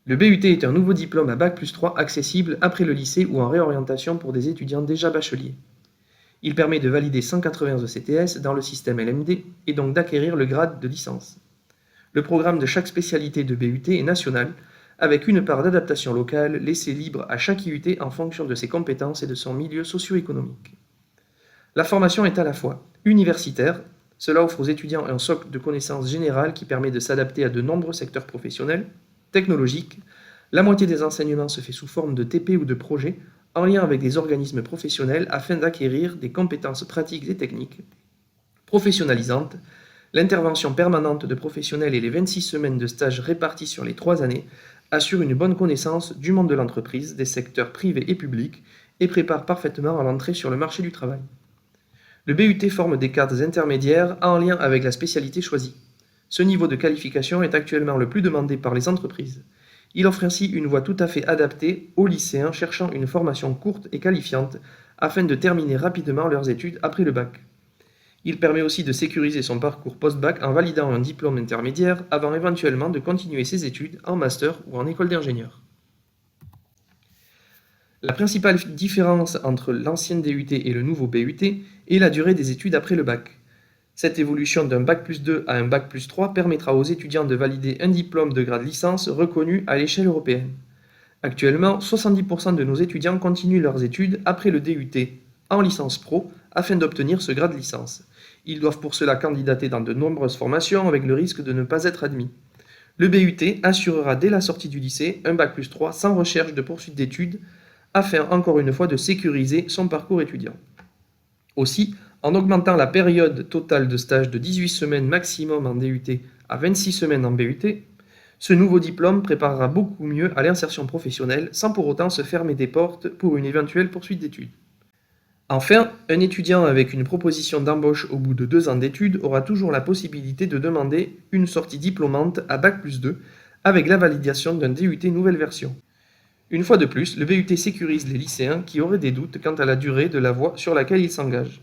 Le BUT est un nouveau diplôme à Bac+3 accessible après le lycée ou en réorientation pour des étudiants déjà bacheliers. Il permet de valider 180 ECTS dans le système LMD et donc d'acquérir le grade de licence. Le programme de chaque spécialité de BUT est national, avec une part d'adaptation locale laissée libre à chaque IUT en fonction de ses compétences et de son milieu socio-économique. La formation est à la fois universitaire, cela offre aux étudiants un socle de connaissances générales qui permet de s'adapter à de nombreux secteurs professionnels, technologique, la moitié des enseignements se fait sous forme de TP ou de projet, en lien avec des organismes professionnels afin d'acquérir des compétences pratiques et techniques, professionnalisantes, l'intervention permanente de professionnels et les 26 semaines de stage réparties sur les 3 années assurent une bonne connaissance du monde de l'entreprise, des secteurs privés et publics et préparent parfaitement à l'entrée sur le marché du travail. Le BUT forme des cadres intermédiaires en lien avec la spécialité choisie. Ce niveau de qualification est actuellement le plus demandé par les entreprises. Il offre ainsi une voie tout à fait adaptée aux lycéens cherchant une formation courte et qualifiante afin de terminer rapidement leurs études après le bac. Il permet aussi de sécuriser son parcours post-bac en validant un diplôme intermédiaire avant éventuellement de continuer ses études en master ou en école d'ingénieur. La principale différence entre l'ancien DUT et le nouveau BUT est la durée des études après le bac. Cette évolution d'un Bac+2 à un Bac+3 permettra aux étudiants de valider un diplôme de grade licence reconnu à l'échelle européenne. Actuellement, 70% de nos étudiants continuent leurs études après le DUT en licence pro afin d'obtenir ce grade licence. Ils doivent pour cela candidater dans de nombreuses formations avec le risque de ne pas être admis. Le BUT assurera dès la sortie du lycée un Bac+3 sans recherche de poursuite d'études afin encore une fois de sécuriser son parcours étudiant. Aussi, en augmentant la période totale de stage de 18 semaines maximum en DUT à 26 semaines en BUT, ce nouveau diplôme préparera beaucoup mieux à l'insertion professionnelle sans pour autant se fermer des portes pour une éventuelle poursuite d'études. Enfin, un étudiant avec une proposition d'embauche au bout de 2 ans d'études aura toujours la possibilité de demander une sortie diplômante à Bac+2 avec la validation d'un DUT nouvelle version. Une fois de plus, le BUT sécurise les lycéens qui auraient des doutes quant à la durée de la voie sur laquelle ils s'engagent.